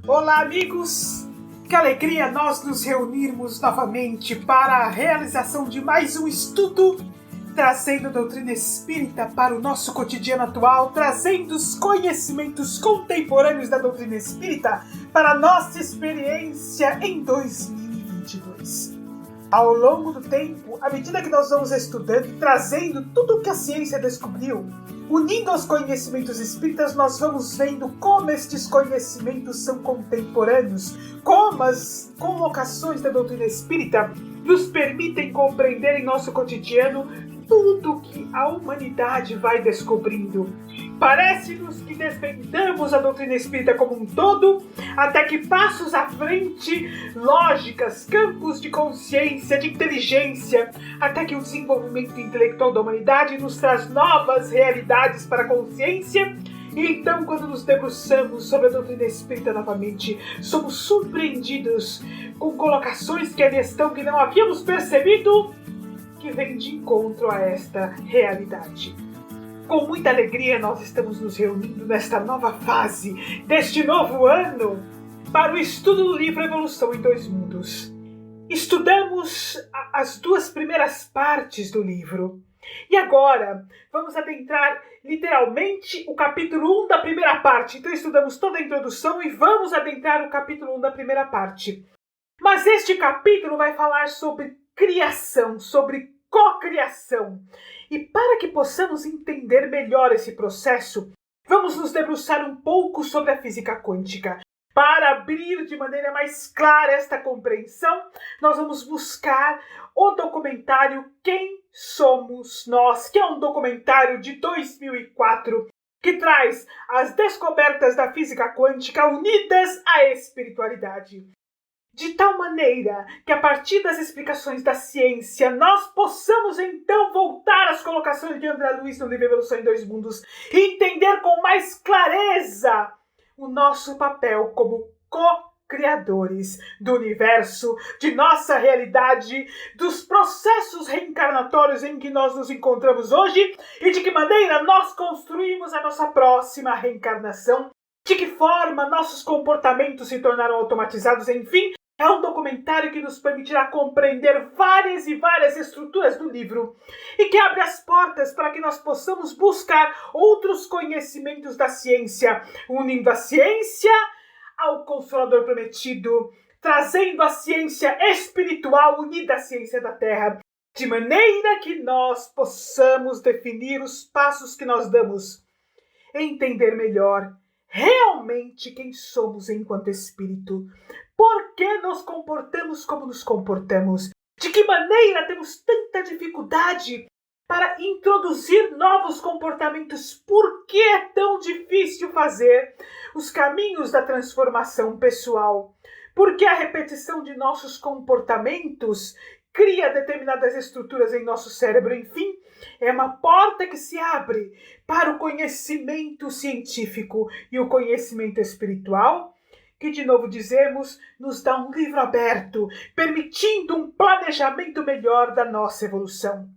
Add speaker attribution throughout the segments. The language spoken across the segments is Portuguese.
Speaker 1: Olá, amigos! Que alegria nós nos reunirmos novamente para a realização de mais um estudo, trazendo a doutrina espírita para o nosso cotidiano atual, trazendo os conhecimentos contemporâneos da doutrina espírita para a nossa experiência em 2022. Ao longo do tempo, à medida que nós vamos estudando e trazendo tudo o que a ciência descobriu, unindo aos conhecimentos espíritas, nós vamos vendo como estes conhecimentos são contemporâneos, como as colocações da doutrina espírita nos permitem compreender em nosso cotidiano tudo que a humanidade vai descobrindo. Parece-nos que desvendamos a doutrina espírita como um todo, até que passos à frente, lógicas, campos de consciência, de inteligência, até que o desenvolvimento intelectual da humanidade nos traz novas realidades para a consciência. E então, quando nos debruçamos sobre a doutrina espírita novamente, somos surpreendidos com colocações que ali estão que não havíamos percebido, que vem de encontro a esta realidade. Com muita alegria nós estamos nos reunindo nesta nova fase, deste novo ano, para o estudo do livro Evolução em Dois Mundos. Estudamos as duas primeiras partes do livro. E agora vamos adentrar literalmente o capítulo 1 da primeira parte. Então estudamos toda a introdução e vamos adentrar o capítulo 1 da primeira parte. Mas este capítulo vai falar sobre criação, sobre cocriação. E para que possamos entender melhor esse processo, vamos nos debruçar um pouco sobre a física quântica. Para abrir de maneira mais clara esta compreensão, nós vamos buscar o documentário Quem Somos Nós, que é um documentário de 2004, que traz as descobertas da física quântica unidas à espiritualidade. De tal maneira que, a partir das explicações da ciência, nós possamos então voltar às colocações de André Luiz no livro Evolução em Dois Mundos e entender com mais clareza o nosso papel como co-criadores do universo, de nossa realidade, dos processos reencarnatórios em que nós nos encontramos hoje e de que maneira nós construímos a nossa próxima reencarnação, de que forma nossos comportamentos se tornaram automatizados, enfim. É um documentário que nos permitirá compreender várias e várias estruturas do livro e que abre as portas para que nós possamos buscar outros conhecimentos da ciência, unindo a ciência ao Consolador Prometido, trazendo a ciência espiritual unida à ciência da Terra, de maneira que nós possamos definir os passos que nós damos, entender melhor realmente quem somos enquanto espírito. Por que nos comportamos como nos comportamos? De que maneira temos tanta dificuldade para introduzir novos comportamentos? Por que é tão difícil fazer os caminhos da transformação pessoal? Por que a repetição de nossos comportamentos cria determinadas estruturas em nosso cérebro? Enfim, é uma porta que se abre para o conhecimento científico e o conhecimento espiritual, que, de novo dizemos, nos dá um livro aberto, permitindo um planejamento melhor da nossa evolução.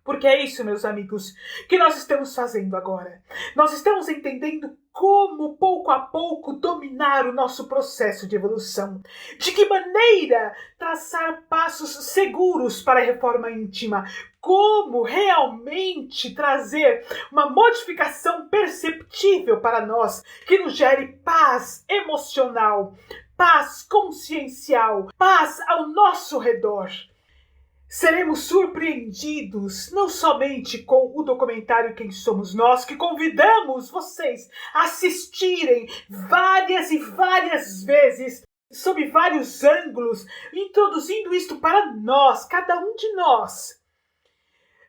Speaker 1: Porque é isso, meus amigos, que nós estamos fazendo agora. Nós estamos entendendo como, pouco a pouco, dominar o nosso processo de evolução. De que maneira traçar passos seguros para a reforma íntima. Como realmente trazer uma modificação perceptível para nós, que nos gere paz emocional, paz consciencial, paz ao nosso redor. Seremos surpreendidos não somente com o documentário Quem Somos Nós, que convidamos vocês a assistirem várias e várias vezes, sob vários ângulos, introduzindo isto para nós, cada um de nós.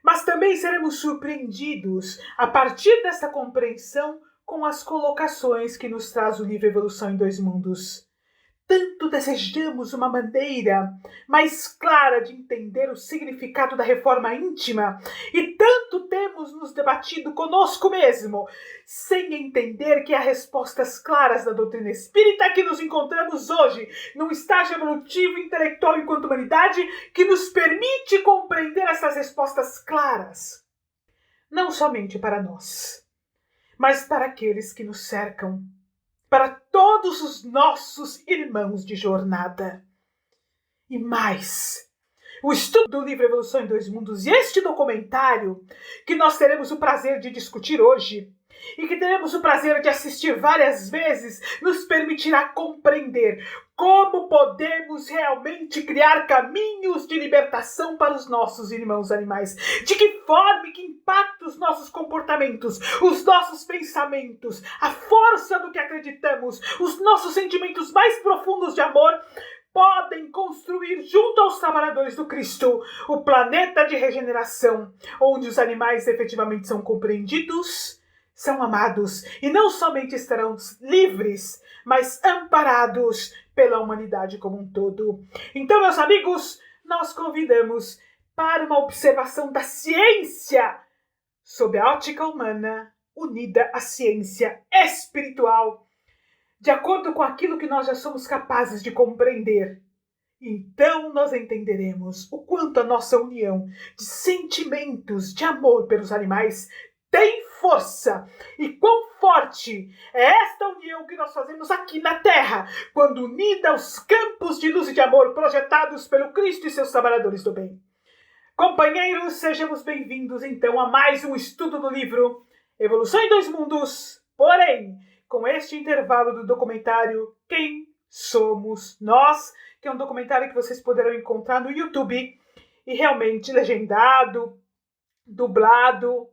Speaker 1: Mas também seremos surpreendidos, a partir dessa compreensão, com as colocações que nos traz o livro Evolução em Dois Mundos. Tanto desejamos uma maneira mais clara de entender o significado da reforma íntima e tanto temos nos debatido conosco mesmo, sem entender que há respostas claras da doutrina espírita que nos encontramos hoje, num estágio evolutivo intelectual enquanto humanidade, que nos permite compreender essas respostas claras, não somente para nós, mas para aqueles que nos cercam, para todos os nossos irmãos de jornada. E mais, o estudo do livro Evolução em Dois Mundos e este documentário que nós teremos o prazer de discutir hoje e que teremos o prazer de assistir várias vezes, nos permitirá compreender como podemos realmente criar caminhos de libertação para os nossos irmãos animais. De que forma e que impacta os nossos comportamentos, os nossos pensamentos, a força do que acreditamos, os nossos sentimentos mais profundos de amor podem construir junto aos trabalhadores do Cristo o planeta de regeneração, onde os animais efetivamente são compreendidos, são amados e não somente estarão livres, mas amparados pela humanidade como um todo. Então, meus amigos, nós convidamos para uma observação da ciência sob a ótica humana, unida à ciência espiritual, de acordo com aquilo que nós já somos capazes de compreender. Então nós entenderemos o quanto a nossa união de sentimentos de amor pelos animais tem força e quão forte é esta união que nós fazemos aqui na Terra, quando unida aos campos de luz e de amor projetados pelo Cristo e seus trabalhadores do bem. Companheiros, sejamos bem-vindos então a mais um estudo do livro Evolução em Dois Mundos, porém, com este intervalo do documentário Quem Somos Nós, que é um documentário que vocês poderão encontrar no YouTube, e realmente legendado, dublado.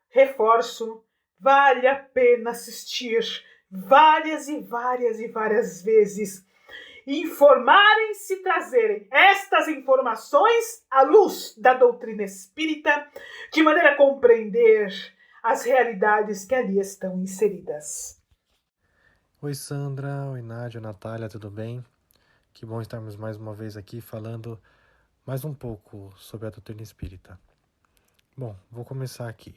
Speaker 1: Reforço, vale a pena assistir várias e várias e várias vezes. Informarem-se e trazerem estas informações à luz da doutrina espírita, de maneira a compreender as realidades que ali estão inseridas.
Speaker 2: Oi Sandra, oi Nádia, Natália, tudo bem? Que bom estarmos mais uma vez aqui falando mais um pouco sobre a doutrina espírita. Bom, vou começar aqui.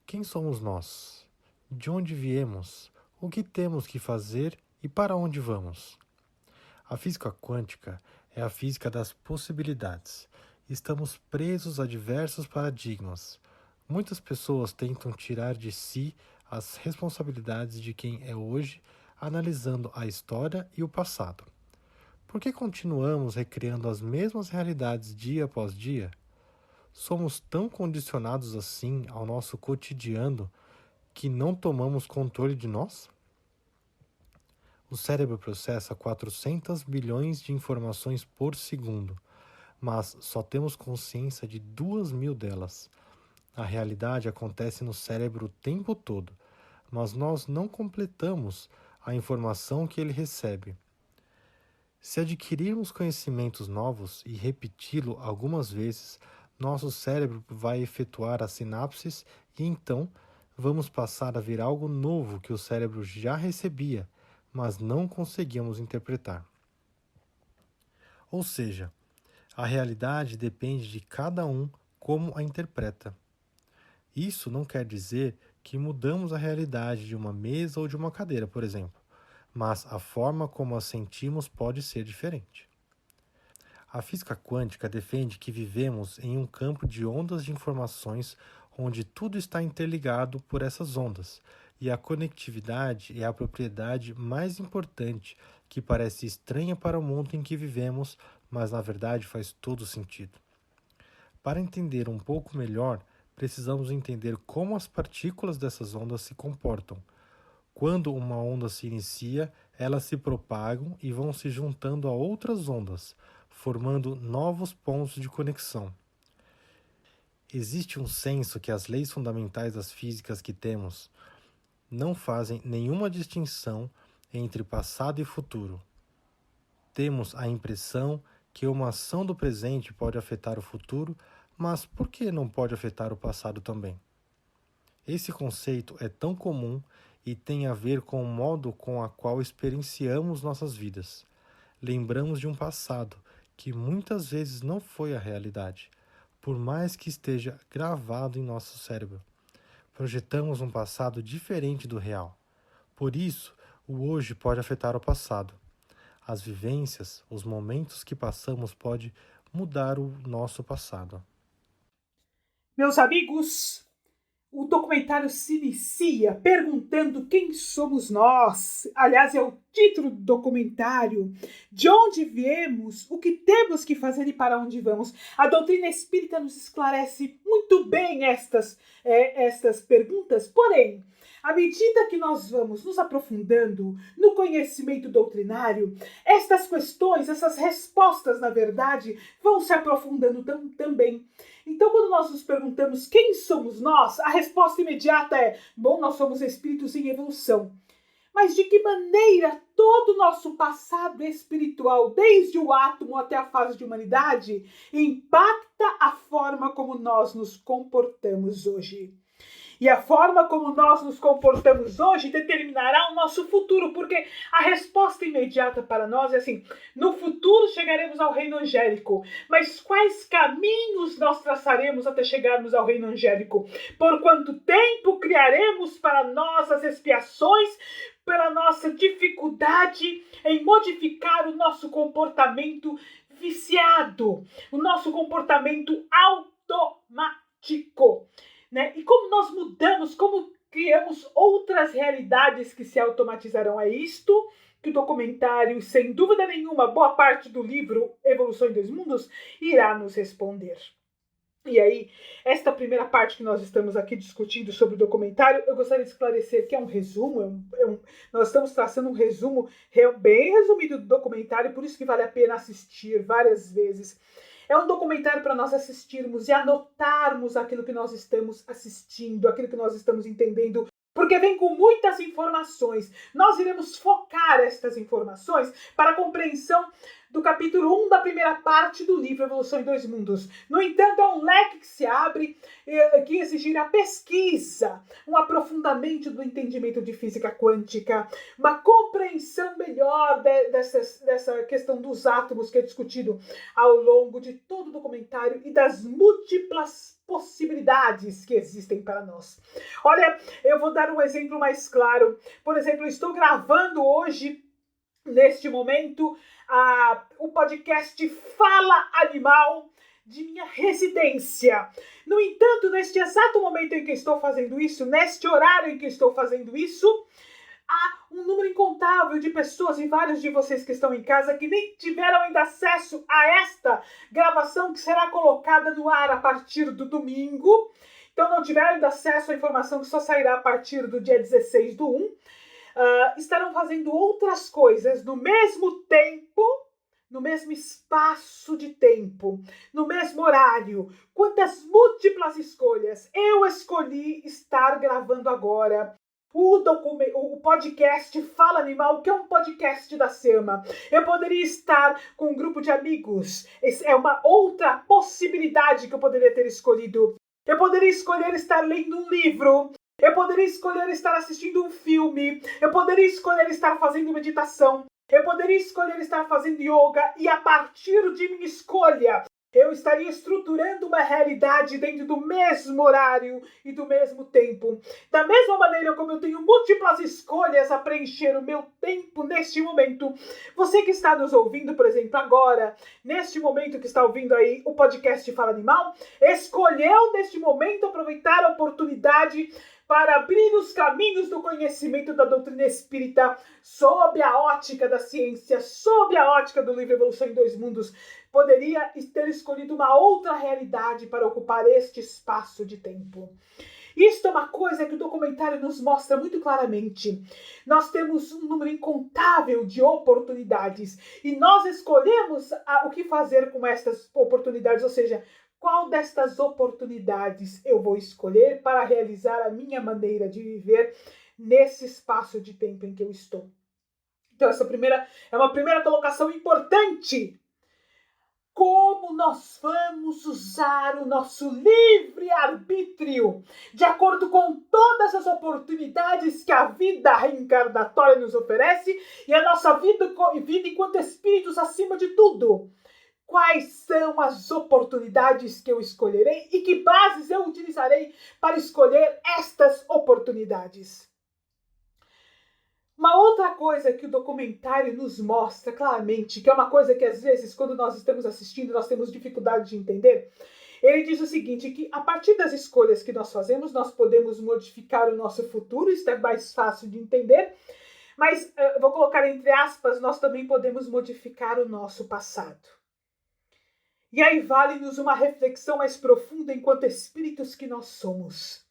Speaker 2: Quem somos nós? De onde viemos? O que temos que fazer e para onde vamos? A física quântica é a física das possibilidades. Estamos presos a diversos paradigmas. Muitas pessoas tentam tirar de si as responsabilidades de quem é hoje, analisando a história e o passado. Por que continuamos recriando as mesmas realidades dia após dia? Somos tão condicionados assim ao nosso cotidiano que não tomamos controle de nós? O cérebro processa 400 bilhões de informações por segundo, mas só temos consciência de 2.000 delas. A realidade acontece no cérebro o tempo todo, mas nós não completamos a informação que ele recebe. Se adquirirmos conhecimentos novos e repeti-lo algumas vezes, nosso cérebro vai efetuar as sinapses e então vamos passar a ver algo novo que o cérebro já recebia, mas não conseguimos interpretar. Ou seja, a realidade depende de cada um como a interpreta. Isso não quer dizer que mudamos a realidade de uma mesa ou de uma cadeira, por exemplo, mas a forma como a sentimos pode ser diferente. A física quântica defende que vivemos em um campo de ondas de informações onde tudo está interligado por essas ondas, e a conectividade é a propriedade mais importante que parece estranha para o mundo em que vivemos, mas na verdade faz todo sentido. Para entender um pouco melhor, precisamos entender como as partículas dessas ondas se comportam. Quando uma onda se inicia, elas se propagam e vão se juntando a outras ondas, formando novos pontos de conexão. Existe um senso que as leis fundamentais das físicas que temos não fazem nenhuma distinção entre passado e futuro. Temos a impressão que uma ação do presente pode afetar o futuro, mas por que não pode afetar o passado também? Esse conceito é tão comum e tem a ver com o modo com a qual experienciamos nossas vidas. Lembramos de um passado que muitas vezes não foi a realidade, por mais que esteja gravado em nosso cérebro. Projetamos um passado diferente do real. Por isso, o hoje pode afetar o passado. As vivências, os momentos que passamos podem mudar o nosso passado.
Speaker 1: Meus amigos, O documentário se inicia perguntando quem somos nós. Aliás, é o título do documentário. De onde viemos, o que temos que fazer e para onde vamos. A doutrina espírita nos esclarece muito bem estas perguntas, porém, à medida que nós vamos nos aprofundando no conhecimento doutrinário, estas questões, essas respostas, na verdade, vão se aprofundando também. Então, quando nós nos perguntamos quem somos nós, a resposta imediata é: bom, nós somos espíritos em evolução. Mas de que maneira todo o nosso passado espiritual, desde o átomo até a fase de humanidade, impacta a forma como nós nos comportamos hoje? E a forma como nós nos comportamos hoje determinará o nosso futuro, porque a resposta imediata para nós é assim: no futuro chegaremos ao reino angélico, mas quais caminhos nós traçaremos até chegarmos ao reino angélico? Por quanto tempo criaremos para nós as expiações pela nossa dificuldade em modificar o nosso comportamento viciado, o nosso comportamento automático? Né? E como nós mudamos, como criamos outras realidades que se automatizarão? É isto que o documentário, sem dúvida nenhuma, boa parte do livro Evolução em Dois Mundos, irá nos responder. E aí, esta primeira parte que nós estamos aqui discutindo sobre o documentário, eu gostaria de esclarecer que é um resumo, nós estamos traçando um resumo bem resumido do documentário, por isso que vale a pena assistir várias vezes. É um documentário para nós assistirmos e anotarmos aquilo que nós estamos assistindo, aquilo que nós estamos entendendo, porque vem com muitas informações. Nós iremos focar estas informações para a compreensão do capítulo 1 da primeira parte do livro Evolução em Dois Mundos. No entanto, é um leque que se abre, que exigirá pesquisa, um aprofundamento do entendimento de física quântica, uma compreensão melhor dessa questão dos átomos que é discutido ao longo de todo o documentário e das múltiplas possibilidades que existem para nós. Olha, eu vou dar um exemplo mais claro. Por exemplo, eu estou gravando hoje, neste momento, o podcast Fala Animal de minha residência. No entanto, neste exato momento em que estou fazendo isso, neste horário em que estou fazendo isso, há um número incontável de pessoas e vários de vocês que estão em casa que nem tiveram ainda acesso a esta gravação que será colocada no ar a partir do domingo. Então não tiveram ainda acesso à informação que só sairá a partir do dia 16/1. Estarão fazendo outras coisas no mesmo tempo, no mesmo espaço de tempo, no mesmo horário. Quantas múltiplas escolhas! Eu escolhi estar gravando agora o podcast Fala Animal, que é um podcast da SEMA. Eu poderia estar com um grupo de amigos. É uma outra possibilidade que eu poderia ter escolhido. Eu poderia escolher estar lendo um livro. Eu poderia escolher estar assistindo um filme. Eu poderia escolher estar fazendo meditação. Eu poderia escolher estar fazendo yoga. E a partir de minha escolha, eu estaria estruturando uma realidade dentro do mesmo horário e do mesmo tempo. Da mesma maneira como eu tenho múltiplas escolhas a preencher o meu tempo neste momento. Você que está nos ouvindo, por exemplo, agora, neste momento que está ouvindo aí o podcast Fala Animal, escolheu neste momento aproveitar a oportunidade para abrir os caminhos do conhecimento da doutrina espírita sob a ótica da ciência, sob a ótica do livro Evolução em Dois Mundos. Poderia ter escolhido uma outra realidade para ocupar este espaço de tempo. Isto é uma coisa que o documentário nos mostra muito claramente. Nós temos um número incontável de oportunidades e nós escolhemos o que fazer com estas oportunidades, ou seja, qual destas oportunidades eu vou escolher para realizar a minha maneira de viver nesse espaço de tempo em que eu estou. Então, essa é uma primeira colocação importante. Como nós vamos usar o nosso livre-arbítrio de acordo com todas as oportunidades que a vida reencarnatória nos oferece e a nossa vida enquanto espíritos acima de tudo. Quais são as oportunidades que eu escolherei e que bases eu utilizarei para escolher estas oportunidades? Uma outra coisa que o documentário nos mostra claramente, que é uma coisa que às vezes quando nós estamos assistindo nós temos dificuldade de entender, Ele diz o seguinte, que a partir das escolhas que nós fazemos, nós podemos modificar o nosso futuro, isso é mais fácil de entender, mas vou colocar entre aspas, nós também podemos modificar o nosso passado. E aí vale-nos uma reflexão mais profunda enquanto espíritos que nós somos.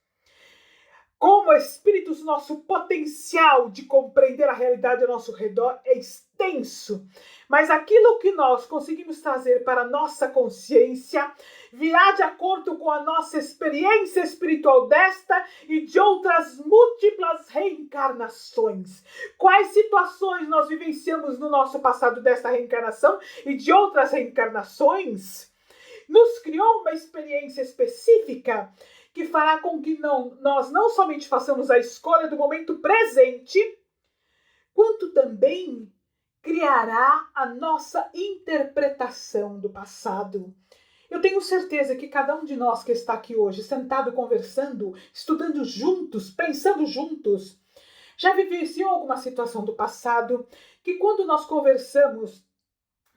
Speaker 1: Como espíritos, nosso potencial de compreender a realidade ao nosso redor é extenso, mas aquilo que nós conseguimos trazer para a nossa consciência virá de acordo com a nossa experiência espiritual desta e de outras múltiplas reencarnações. Quais situações nós vivenciamos no nosso passado desta reencarnação e de outras reencarnações nos criou uma experiência específica que fará com que nós não somente façamos a escolha do momento presente, quanto também criará a nossa interpretação do passado. Eu tenho certeza que cada um de nós que está aqui hoje, sentado conversando, estudando juntos, pensando juntos, já vivenciou alguma situação do passado que quando nós conversamos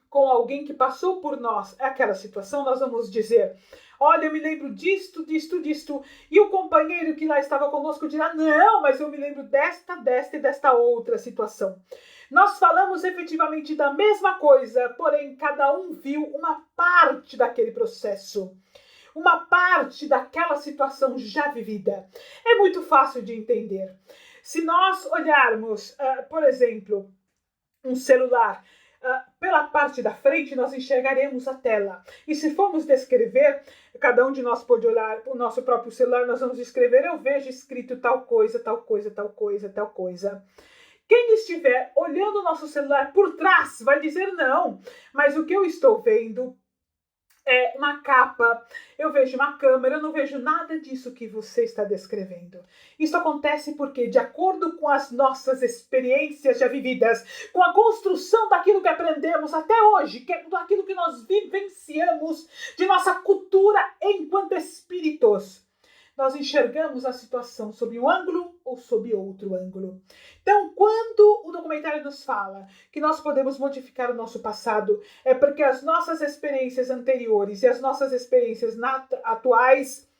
Speaker 1: com alguém que passou por nós aquela situação, nós vamos dizer: olha, eu me lembro disto. E o companheiro que lá estava conosco dirá: não, mas eu me lembro desta e desta outra situação. Nós falamos efetivamente da mesma coisa, porém cada um viu uma parte daquele processo, uma parte daquela situação já vivida. É muito fácil de entender. Se nós olharmos, por exemplo, um celular, pela parte da frente nós enxergaremos a tela. E se formos descrever, cada um de nós pode olhar o nosso próprio celular, nós vamos escrever: eu vejo escrito tal coisa, tal coisa, tal coisa, tal coisa. Quem estiver olhando o nosso celular por trás vai dizer: não, mas o que eu estou vendo é uma capa, eu vejo uma câmera, eu não vejo nada disso que você está descrevendo. Isso acontece porque, de acordo com as nossas experiências já vividas, com a construção daquilo que aprendemos até hoje, daquilo que nós vivenciamos, de nossa cultura enquanto espíritos, nós enxergamos a situação sob um ângulo ou sob outro ângulo. Então, quando o documentário nos fala que nós podemos modificar o nosso passado, é porque as nossas experiências anteriores e as nossas experiências atuais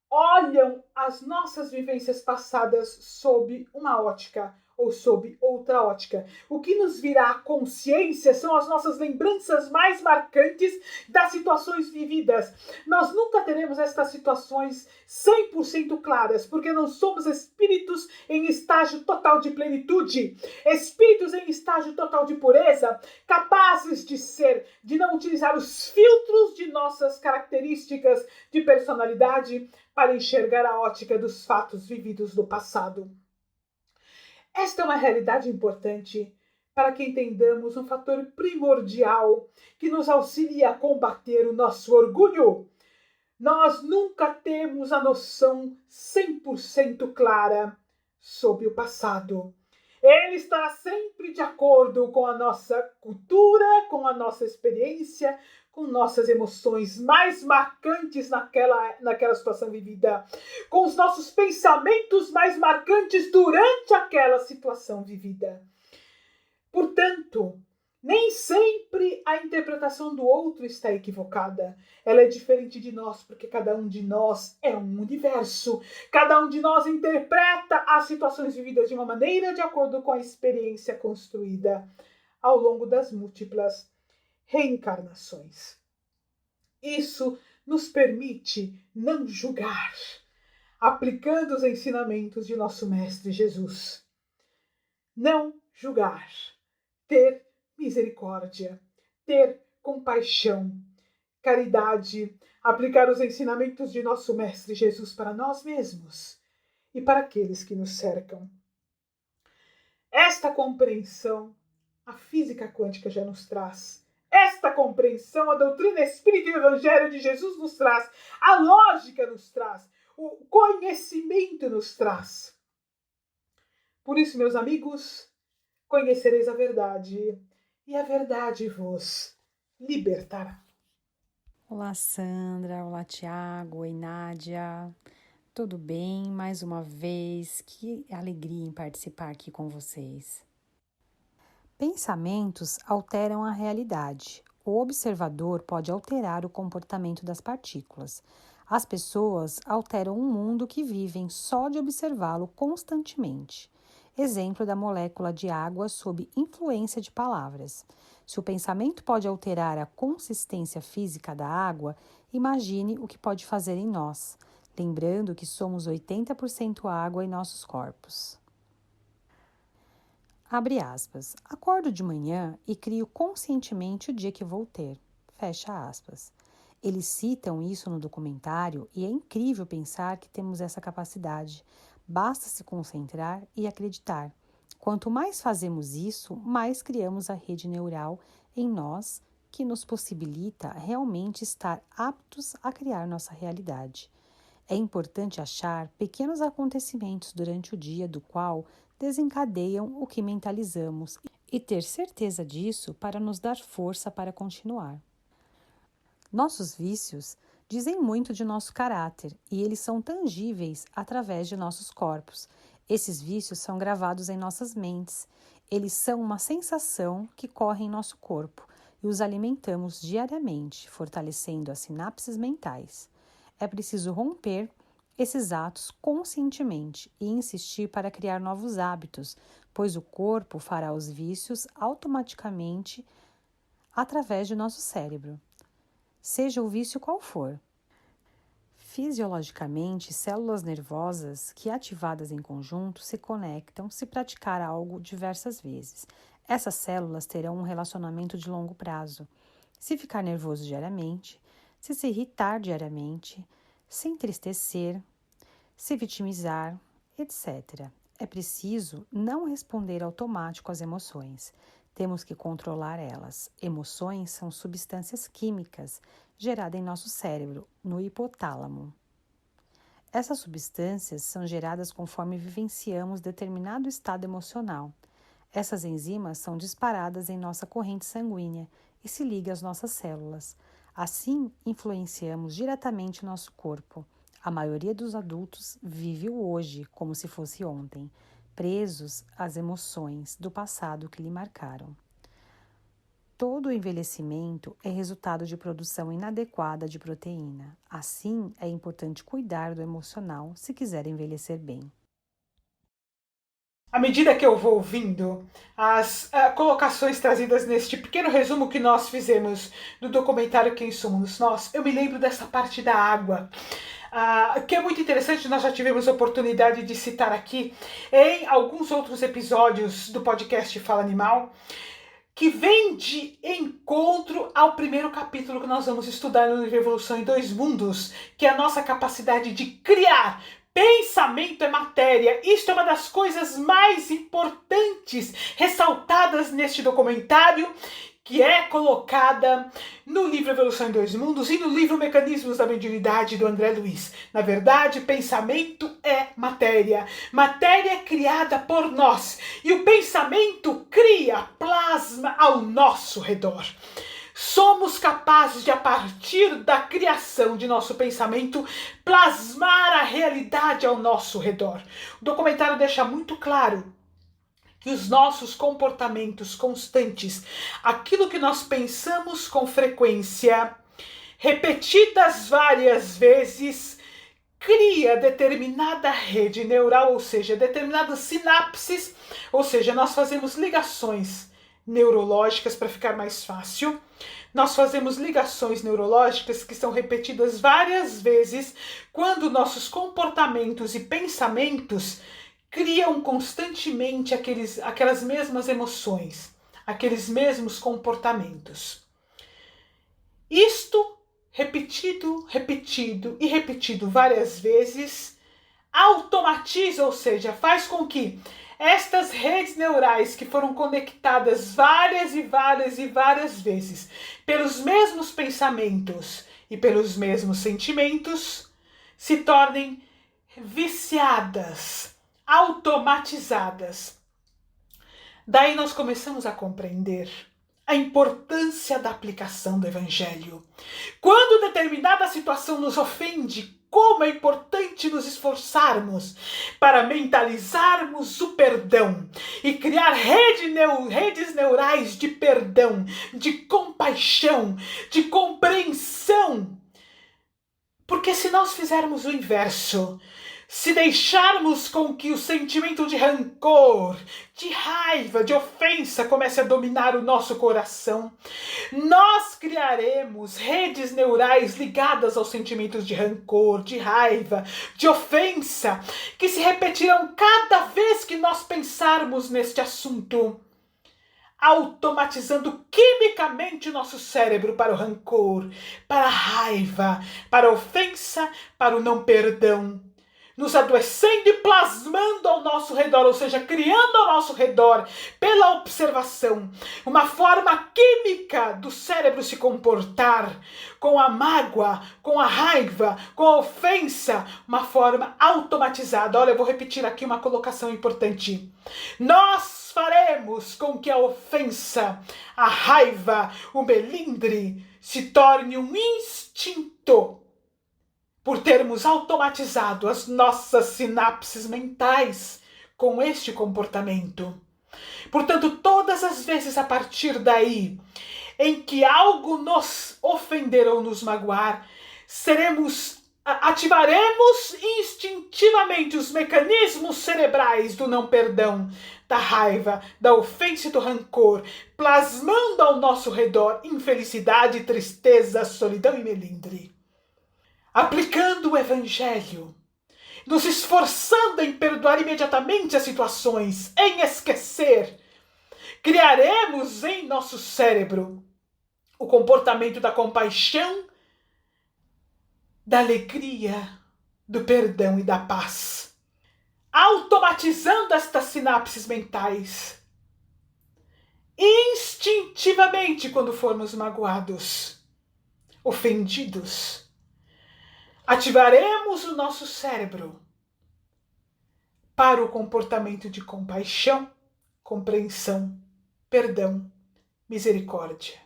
Speaker 1: olham as nossas vivências passadas sob uma ótica ou sob outra ótica. O que nos virá à consciência são as nossas lembranças mais marcantes das situações vividas. Nós nunca teremos estas situações 100% claras, porque não somos espíritos em estágio total de plenitude, espíritos em estágio total de pureza, capazes de não utilizar os filtros de nossas características de personalidade para enxergar a ótica dos fatos vividos no passado. Esta é uma realidade importante para que entendamos um fator primordial que nos auxilia a combater o nosso orgulho. Nós nunca temos a noção 100% clara sobre o passado. Ele estará sempre de acordo com a nossa cultura, com a nossa experiência, com nossas emoções mais marcantes naquela situação vivida, com os nossos pensamentos mais marcantes durante aquela situação vivida. Portanto, nem sempre a interpretação do outro está equivocada. Ela é diferente de nós, porque cada um de nós é um universo. Cada um de nós interpreta as situações vividas de uma maneira de acordo com a experiência construída ao longo das múltiplas reencarnações. Isso nos permite não julgar, aplicando os ensinamentos de nosso Mestre Jesus. Não julgar, ter misericórdia, ter compaixão, caridade, aplicar os ensinamentos de nosso Mestre Jesus para nós mesmos e para aqueles que nos cercam. Esta compreensão a física quântica já nos traz. Esta compreensão a doutrina espírita e o evangelho de Jesus nos traz. A lógica nos traz. O conhecimento nos traz. Por isso, meus amigos, conhecereis a verdade e a verdade vos libertará.
Speaker 3: Olá, Sandra. Olá, Tiago. Oi, Nádia. Tudo bem? Mais uma vez, que alegria em participar aqui com vocês. Pensamentos alteram a realidade. o observador pode alterar o comportamento das partículas. As pessoas alteram um mundo que vivem só de observá-lo constantemente. Exemplo da molécula de água sob influência de palavras. Se o pensamento pode alterar a consistência física da água, imagine o que pode fazer em nós, lembrando que somos 80% água em nossos corpos. Abre aspas. Acordo de manhã e crio conscientemente o dia que vou ter. Fecha aspas. Eles citam isso no documentário e é incrível pensar que temos essa capacidade. Basta se concentrar e acreditar. Quanto mais fazemos isso, mais criamos a rede neural em nós que nos possibilita realmente estar aptos a criar nossa realidade. É importante achar pequenos acontecimentos durante o dia do qual desencadeiam o que mentalizamos e ter certeza disso para nos dar força para continuar. Nossos vícios dizem muito de nosso caráter e eles são tangíveis através de nossos corpos. Esses vícios são gravados em nossas mentes. Eles são uma sensação que corre em nosso corpo e os alimentamos diariamente, fortalecendo as sinapses mentais. É preciso romper esses atos conscientemente e insistir para criar novos hábitos, pois o corpo fará os vícios automaticamente através de nosso cérebro, seja o vício qual for. Fisiologicamente, células nervosas que ativadas em conjunto se conectam se praticar algo diversas vezes. Essas células terão um relacionamento de longo prazo. Se ficar nervoso diariamente, se irritar diariamente, se entristecer, se vitimizar, etc. É preciso não responder automático às emoções. Temos que controlar elas. Emoções são substâncias químicas geradas em nosso cérebro, no hipotálamo. Essas substâncias são geradas conforme vivenciamos determinado estado emocional. Essas enzimas são disparadas em nossa corrente sanguínea e se ligam às nossas células. Assim, influenciamos diretamente nosso corpo. A maioria dos adultos vive o hoje como se fosse ontem, presos às emoções do passado que lhe marcaram. Todo o envelhecimento é resultado de produção inadequada de proteína. Assim, é importante cuidar do emocional se quiser envelhecer bem.
Speaker 1: À medida que eu vou ouvindo as colocações trazidas neste pequeno resumo que nós fizemos do documentário Quem Somos Nós, eu me lembro dessa parte da água, que é muito interessante. Nós já tivemos a oportunidade de citar aqui em alguns outros episódios do podcast Fala Animal, que vem de encontro ao primeiro capítulo que nós vamos estudar no livro Evolução em Dois Mundos, que é a nossa capacidade de criar. Pensamento é matéria. Isto é uma das coisas mais importantes ressaltadas neste documentário, que é colocada no livro Evolução em Dois Mundos e no livro Mecanismos da Mediunidade, do André Luiz. Na verdade, pensamento é matéria. Matéria é criada por nós. E o pensamento cria, plasma ao nosso redor. Somos capazes de, a partir da criação de nosso pensamento, plasmar a realidade ao nosso redor. O documentário deixa muito claro que os nossos comportamentos constantes, aquilo que nós pensamos com frequência, repetidas várias vezes, cria determinada rede neural, ou seja, determinadas sinapses, ou seja, nós fazemos ligações neurológicas para ficar mais fácil. Nós fazemos ligações neurológicas que são repetidas várias vezes quando nossos comportamentos e pensamentos criam constantemente aquelas mesmas emoções, aqueles mesmos comportamentos. Isto, repetido e repetido várias vezes, automatiza, ou seja, faz com que estas redes neurais que foram conectadas várias vezes pelos mesmos pensamentos e pelos mesmos sentimentos se tornem viciadas, automatizadas. Daí nós começamos a compreender a importância da aplicação do Evangelho. Quando determinada situação nos ofende, como é importante nos esforçarmos para mentalizarmos o perdão e criar redes neurais de perdão, de compaixão, de compreensão. Porque se nós fizermos o inverso, se deixarmos com que o sentimento de rancor, de raiva, de ofensa comece a dominar o nosso coração, nós criaremos redes neurais ligadas aos sentimentos de rancor, de raiva, de ofensa, que se repetirão cada vez que nós pensarmos neste assunto, automatizando quimicamente nosso cérebro para o rancor, para a raiva, para a ofensa, para o não perdão, nos adoecendo e plasmando ao nosso redor, ou seja, criando ao nosso redor, pela observação, uma forma química do cérebro se comportar com a mágoa, com a raiva, com a ofensa, uma forma automatizada. Olha, eu vou repetir aqui uma colocação importante. Nós faremos com que a ofensa, a raiva, o melindre se torne um instinto, por termos automatizado as nossas sinapses mentais com este comportamento. Portanto, todas as vezes a partir daí em que algo nos ofender ou nos magoar, ativaremos instintivamente os mecanismos cerebrais do não perdão, da raiva, da ofensa e do rancor, plasmando ao nosso redor infelicidade, tristeza, solidão e melindre. Aplicando o Evangelho, nos esforçando em perdoar imediatamente as situações, em esquecer, criaremos em nosso cérebro o comportamento da compaixão, da alegria, do perdão e da paz, automatizando estas sinapses mentais, instintivamente quando formos magoados, ofendidos. Ativaremos o nosso cérebro para o comportamento de compaixão, compreensão, perdão, misericórdia.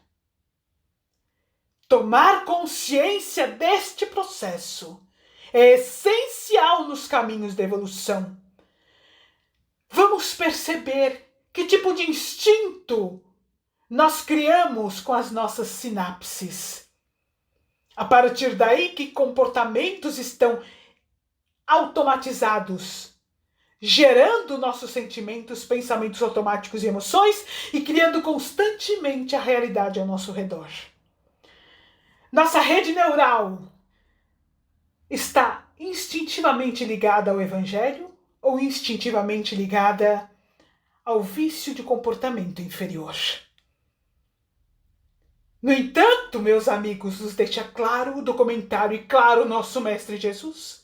Speaker 1: Tomar consciência deste processo é essencial nos caminhos da evolução. Vamos perceber que tipo de instinto nós criamos com as nossas sinapses. A partir daí, que comportamentos estão automatizados, gerando nossos sentimentos, pensamentos automáticos e emoções e criando constantemente a realidade ao nosso redor. Nossa rede neural está instintivamente ligada ao Evangelho ou instintivamente ligada ao vício de comportamento inferior? No entanto, meus amigos, nos deixa claro o documentário e claro o nosso Mestre Jesus,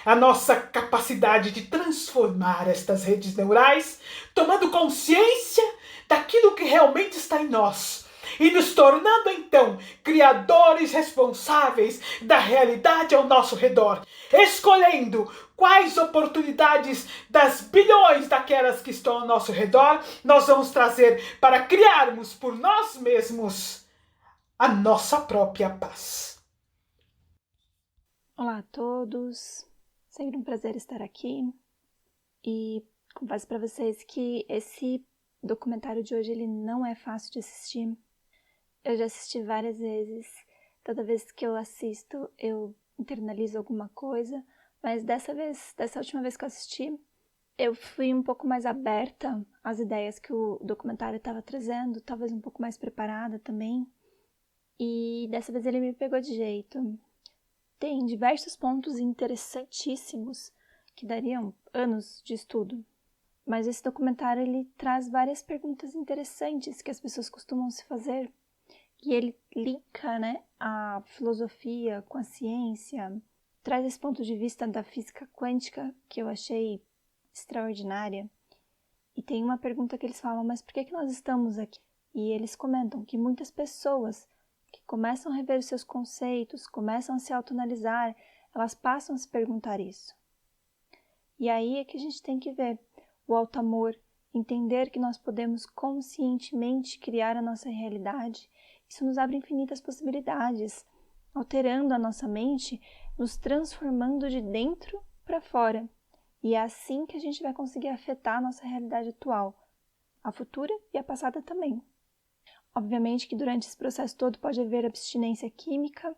Speaker 1: a nossa capacidade de transformar estas redes neurais, tomando consciência daquilo que realmente está em nós e nos tornando então criadores responsáveis da realidade ao nosso redor, escolhendo quais oportunidades das bilhões daquelas que estão ao nosso redor nós vamos trazer para criarmos por nós mesmos a nossa própria paz.
Speaker 4: Olá a todos, sempre um prazer estar aqui e confesso para vocês que esse documentário de hoje ele não é fácil de assistir. Eu já assisti várias vezes, toda vez que eu assisto eu internalizo alguma coisa, mas dessa última vez que eu assisti, eu fui um pouco mais aberta às ideias que o documentário estava trazendo, talvez um pouco mais preparada também. E dessa vez ele me pegou de jeito. Tem diversos pontos interessantíssimos que dariam anos de estudo. Mas esse documentário ele traz várias perguntas interessantes que as pessoas costumam se fazer. E ele linka, a filosofia com a ciência. Traz esse ponto de vista da física quântica que eu achei extraordinária. E tem uma pergunta que eles falam, mas por que nós estamos aqui? E eles comentam que muitas pessoas que começam a rever os seus conceitos, começam a se autoanalisar, elas passam a se perguntar isso. E aí é que a gente tem que ver o alto amor, entender que nós podemos conscientemente criar a nossa realidade. Isso nos abre infinitas possibilidades. Alterando a nossa mente, nos transformando de dentro para fora. E é assim que a gente vai conseguir afetar a nossa realidade atual, a futura e a passada também. Obviamente que durante esse processo todo pode haver abstinência química,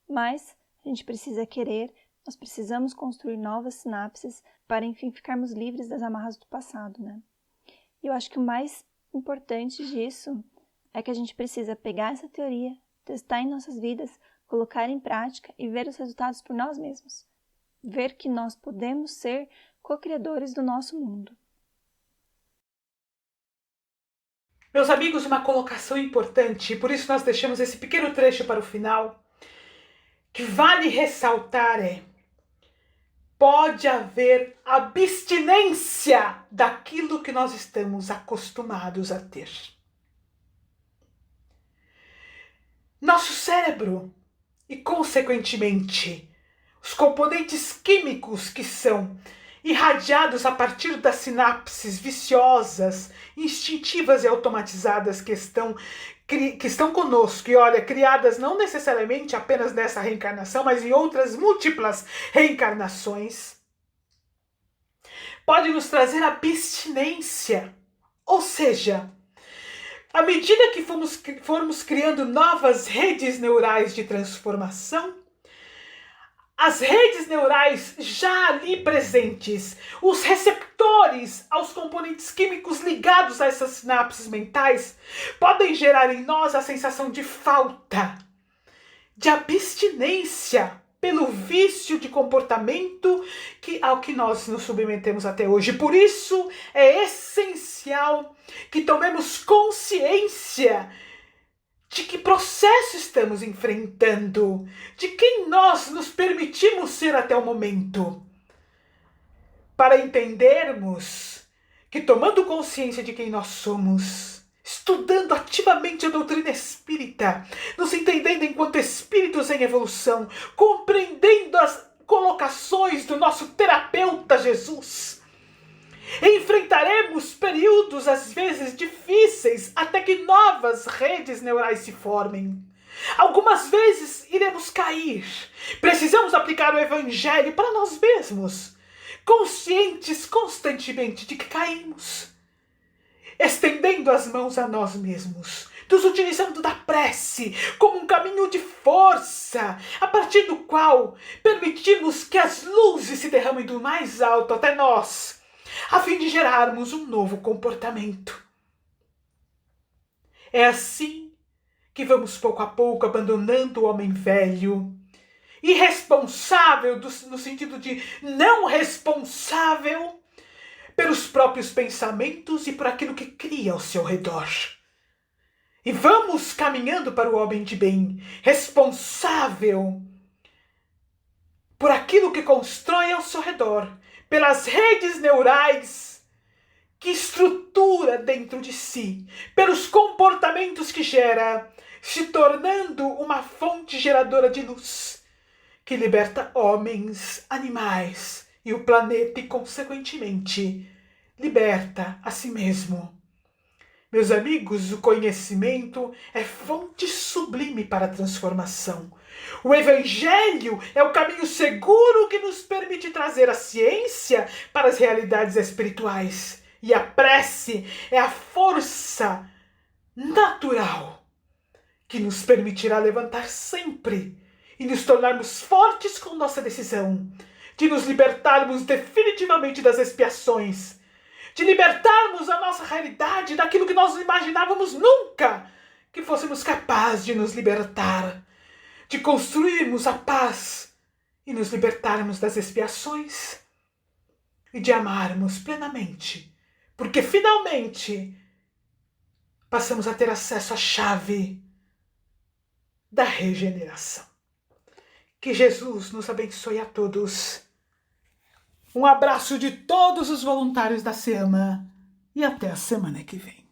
Speaker 4: mas a gente precisa querer, nós precisamos construir novas sinapses para, enfim, ficarmos livres das amarras do passado, né? E eu acho que o mais importante disso é que a gente precisa pegar essa teoria, testar em nossas vidas, colocar em prática e ver os resultados por nós mesmos. Ver que nós podemos ser co-criadores do nosso mundo.
Speaker 1: Meus amigos, uma colocação importante, e por isso nós deixamos esse pequeno trecho para o final, que vale ressaltar pode haver abstinência daquilo que nós estamos acostumados a ter. Nosso cérebro e, consequentemente, os componentes químicos que são irradiados a partir das sinapses viciosas, instintivas e automatizadas que estão conosco, e olha, criadas não necessariamente apenas nessa reencarnação, mas em outras múltiplas reencarnações, pode nos trazer abstinência. Ou seja, à medida que formos criando novas redes neurais de transformação, as redes neurais já ali presentes, os receptores aos componentes químicos ligados a essas sinapses mentais, podem gerar em nós a sensação de falta, de abstinência pelo vício de comportamento ao que nós nos submetemos até hoje. Por isso é essencial que tomemos consciência de que processo estamos enfrentando, de quem nós nos permitimos ser até o momento, para entendermos que, tomando consciência de quem nós somos, estudando ativamente a doutrina espírita, nos entendendo enquanto espíritos em evolução, compreendendo as colocações do nosso terapeuta Jesus, enfrentaremos períodos às vezes difíceis até que novas redes neurais se formem. Algumas vezes iremos cair. Precisamos aplicar o Evangelho para nós mesmos, conscientes constantemente de que caímos, estendendo as mãos a nós mesmos, nos utilizando da prece como um caminho de força, a partir do qual permitimos que as luzes se derramem do mais alto até nós, a fim de gerarmos um novo comportamento. É assim que vamos pouco a pouco abandonando o homem velho, irresponsável no sentido de não responsável pelos próprios pensamentos e por aquilo que cria ao seu redor. E vamos caminhando para o homem de bem, responsável por aquilo que constrói ao seu redor, pelas redes neurais que estrutura dentro de si, pelos comportamentos que gera, se tornando uma fonte geradora de luz, que liberta homens, animais e o planeta e, consequentemente, liberta a si mesmo. Meus amigos, o conhecimento é fonte sublime para a transformação. O Evangelho é o caminho seguro que nos permite trazer a ciência para as realidades espirituais. E a prece é a força natural que nos permitirá levantar sempre e nos tornarmos fortes com nossa decisão de nos libertarmos definitivamente das expiações, de libertarmos a nossa realidade daquilo que nós não imaginávamos nunca que fôssemos capazes de nos libertar, de construirmos a paz e nos libertarmos das expiações e de amarmos plenamente, porque finalmente passamos a ter acesso à chave da regeneração. Que Jesus nos abençoe a todos. Um abraço de todos os voluntários da SEAMA e até a semana que vem.